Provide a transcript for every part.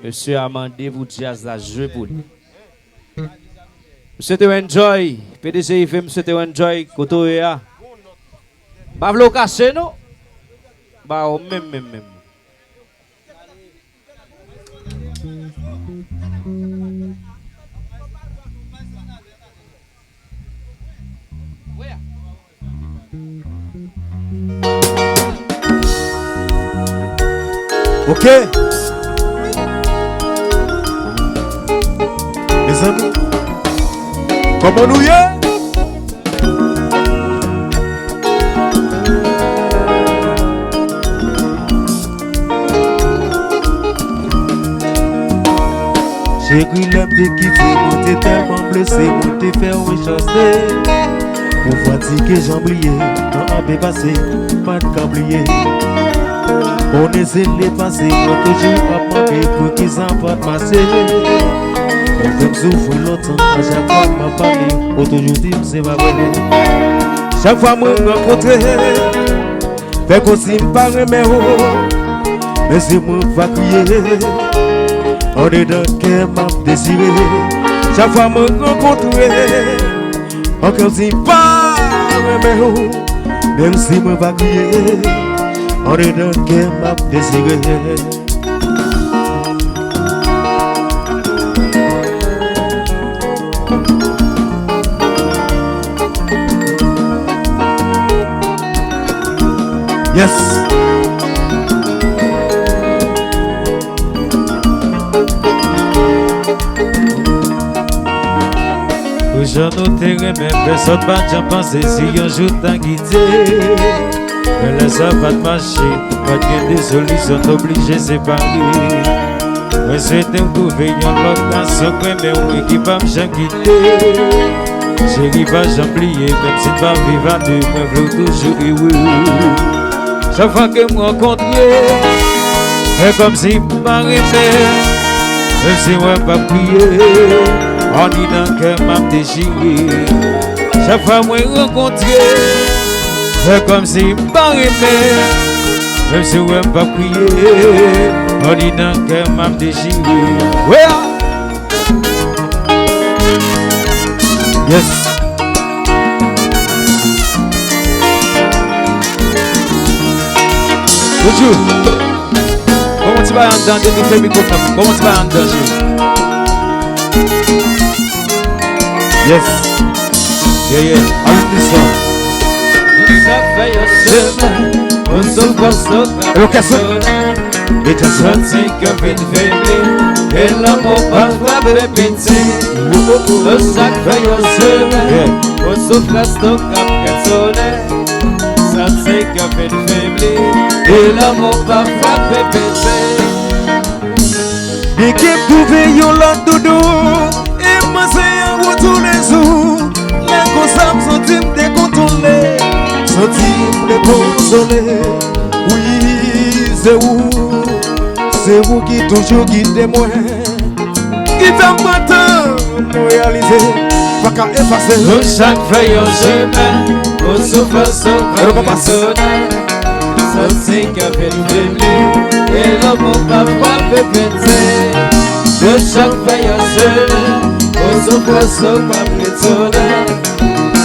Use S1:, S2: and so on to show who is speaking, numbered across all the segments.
S1: Monsieur a demandé pour jazz la jouer pour lui. Monsieur te enjoy, PDG FM, monsieur te enjoy, koto ya. Pas vlo caché non? Bah même.
S2: Ok. Les amis, comment nous y est? J'ai cru l'homme de quitter, mon t'es tellement blessé, mon t'es fait rechasser. Pour fatiguer, j'ai oublié, non, on peut passer, pas de camblier. On essaie de les passer, on toujours pas manquer pour qu'ils en pas passer. On comme souffre longtemps, à chaque fois que m'a parlé, on toujours dit c'est pas vrai. Chaque fois que je rencontre, fait qu'on s'y me parle, mais c'est moi qui va crier. On est dans le cœur, m'a désiré. Chaque fois que je rencontre, on comme s'y me parle, même si moi va crier. On est dans le cœur, m'a désiré. Yes. Aujourd'hui, même personne ne va penser si un jour t'as quitté. Mais ça va te marcher, pas de des solutions, t'obliger de séparer. Mais c'est un gouvernement, l'autre dans son coin, mais oui, qui va me quitter. Chérie, pas j'oublier, même si tu vas vivre à deux, mais je veux toujours y oui. Chaque fois que je me rencontre, c'est comme si je m'arrêtais, même si je ne pas prier. On dit dans le cœur, m'a déchiré. Chaque fois que je me rencontre, c'est comme si je m'arrêtais, même si je ne pas prier. On dit dans le cœur, m'a déchiré. Yes. Bonjour. Comment tu vas entendre de faire microphone? Comment tu vas entendre? Yes. Yeah. Allez, et t'as senti que vite faible et l'amour parfois répété. Le sac fait un semaine, au souffle à stock après sonner. Senti que vite faible et l'amour parfois répété. L'équipe pouvait y aller dodo et moi c'est un retour les jours. Les consommes sont décontrôlés, sont déconsolés. Oui, c'est vous qui toujours guidez moi. Qui fait matin, nous réaliser, pas qu'à effacer. Nous chaque feuille en chemin, au souffle sonne. Senti qu'à fait faiblir, et l'amour parfois fait péter. De chaque feuille en chemin, au souffle sonne.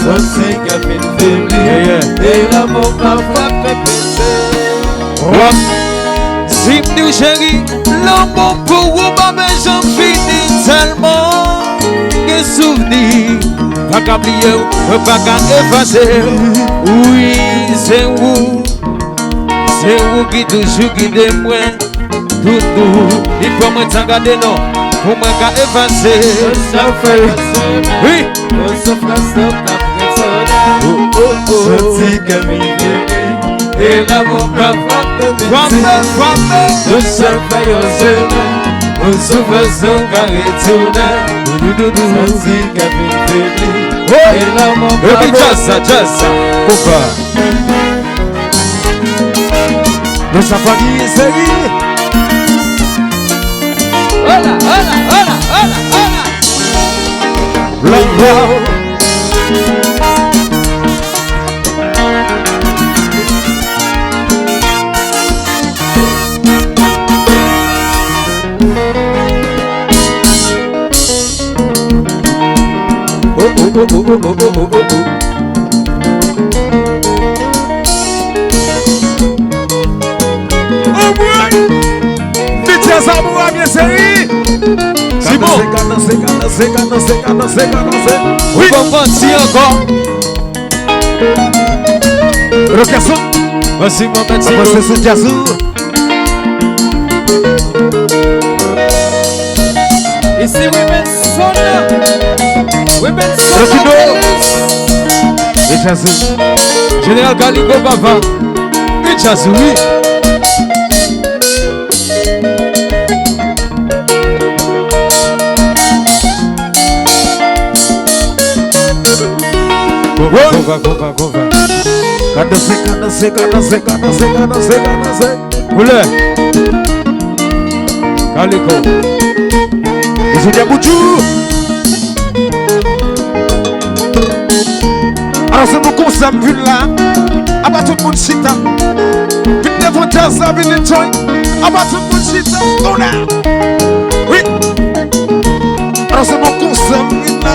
S2: Senti qu'à fait faiblir, et l'amour parfois fait péter. Si m'dou chéri, l'amour pour vous, ma j'en finis tellement. Que souvenir, pas qu'à oublier, pas qu'à effacer. Oui, c'est vous qui toujours guidez moi. Tout, il faut me t'engager non, pour moi qu'à effacer. Oui, on se flasse après sonner. Senti comme il et l'amour pas le seul faillot on se faisait carré tourner. Senti comme il et l'amour pas jazz, pourquoi? Le safari est série. Hola. bien série.
S1: C'est bon.
S2: Oui.
S1: On va si encore.
S2: Rocasso.
S1: Voici mon petit.
S2: Você se jazzou.
S1: Ici Women Sona. Women
S2: Rokido.
S1: Sona.
S2: E jazzou.
S1: Général Galigo Bava. Et Jazz, oui. Gova.
S2: Cadê?
S1: Mulher. Galigo.
S2: Isso é Buju. Alors c'est beaucoup ça me vu là. Abat tout le monde chita. Vite devant jazz, vite enjoy. Abat tout le monde chita. On a. Oui. Alors c'est beaucoup ça me vu là.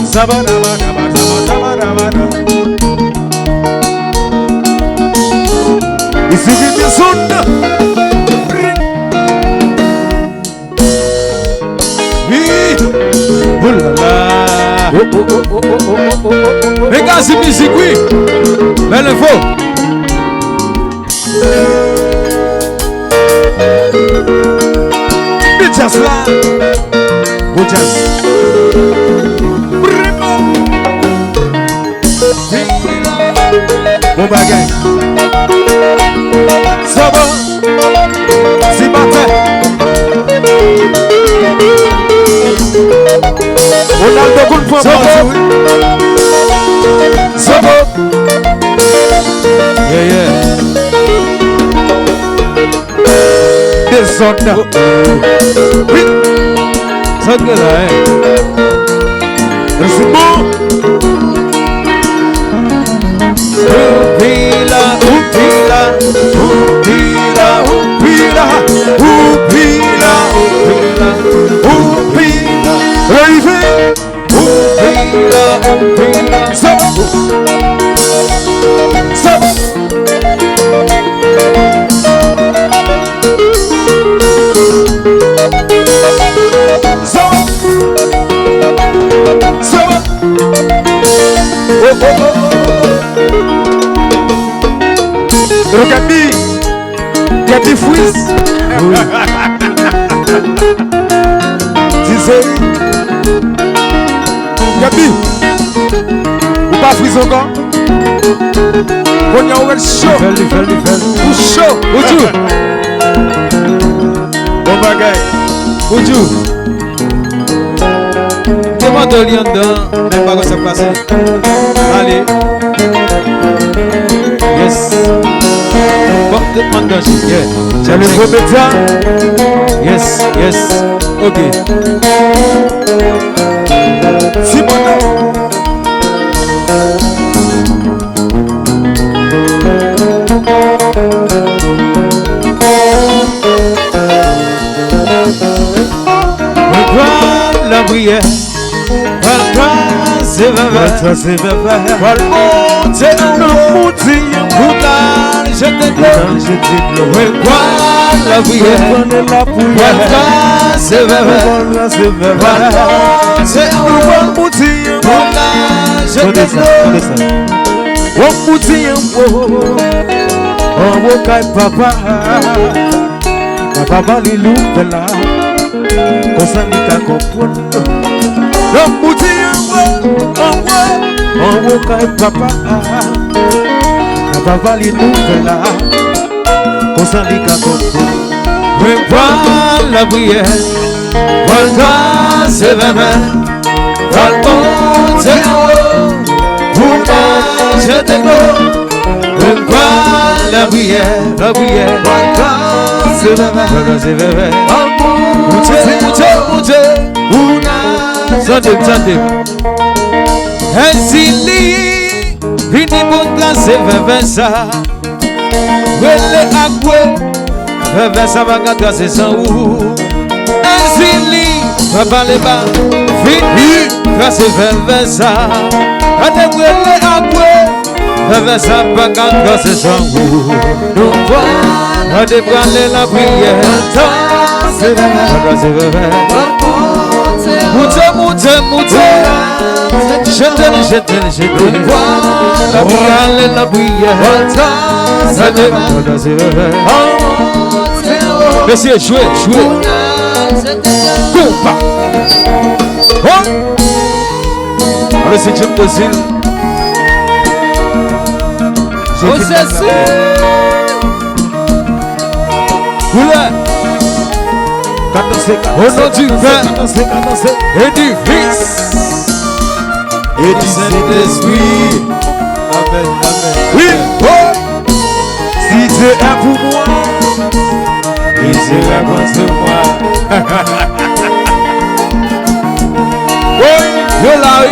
S2: Sabada. Ici vient zone.
S1: Oh là là. Regarde cette musique, oui. Belle info.
S2: Le jazz là. Au jazz. Mon bagage. Ça va. C'est matin. On a le bon point. Ça va.
S1: Yeah.
S2: Descendre. Oui.
S1: Ça que là,
S2: C'est bon. Gabi Fouis. Disais Gabi, ou pas Fouis encore? On y a ouvert chaud. Ou chaud.
S1: Ou tout.
S2: Bon bagay.
S1: Ou tout. Demande au lien dedans. Même pas quand ça passe. Allez. Yes. Bon, demande dans le yeah.
S2: J'ai le gros média.
S1: Yes. Ok.
S2: Simona.
S1: La prière, c'est je te la prière,
S2: papa liluvela kosanika kompono lomuti onwoka papa na papa liluvela kosanika kompono
S1: reprends la prière, voilà c'est vraiment, voilà c'est je te reprends la prière, voilà c'est vraiment, Sante. Ezili, vini montra se versa. Wele akwe, versa bagatra se san ou. Sili, papa le bas, fini, grâce vers ça. A te brûler à quoi? Vers ça, pas quand c'est son goût. Nous voilà, a te brûler la prière. C'est vrai, grâce vers Moute. Je te. La prière, la prière. Ça te grâce vers Monsieur, jouez. Compa. Allez, c'est Jim Brazil. Oh, c'est ça. Oula. Au nom du Père et du Fils et du Saint-Esprit. Amen. Oui. Oh. Si Dieu est pour moi, il sera contre moi. Oui, je l'ai.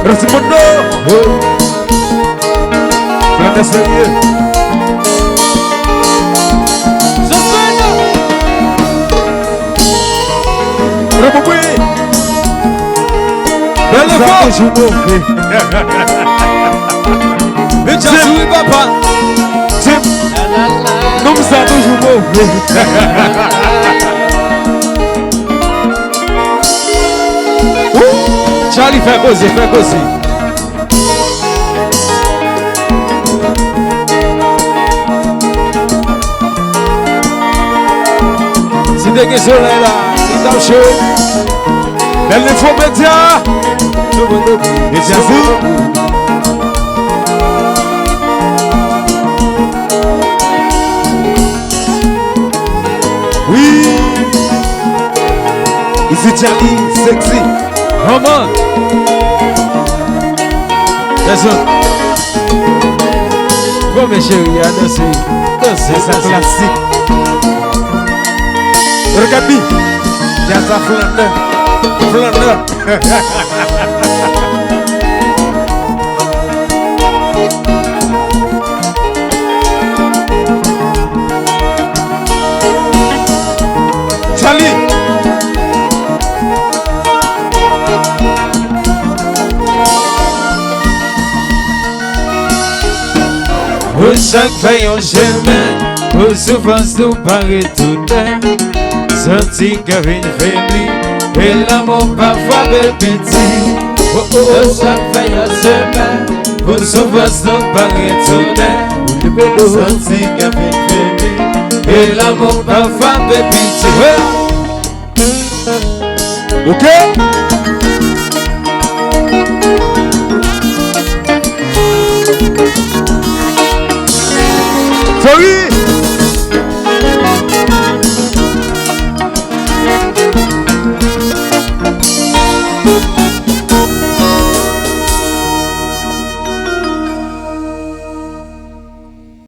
S1: Merci beaucoup. Oui. Plein de sérieux. Je fais là. Bravo, oui. Belle fois. Mais tu as joué, papa. Nous sommes toujours mauvais. Charlie, fais causer. Si t'es que soleil là, il t'a chaud. Elle ne faut pas dire. Et bien sûr. Oui. Ici Charlie, sexy. Maman. Listen. Come chérie, à danser, ça classique. Regarde, il y a ça flaneur. Charlie. Pour chaque veille en chemin, pour souffrance nous paraît tout d'un. Senti qu'avec une faiblie, et l'amour parfois de petit. Pour chaque veille en chemin, pour souffrance nous paraît tout d'un. Senti qu'avec une faiblie, et l'amour parfois de petit. Ok? Sorry!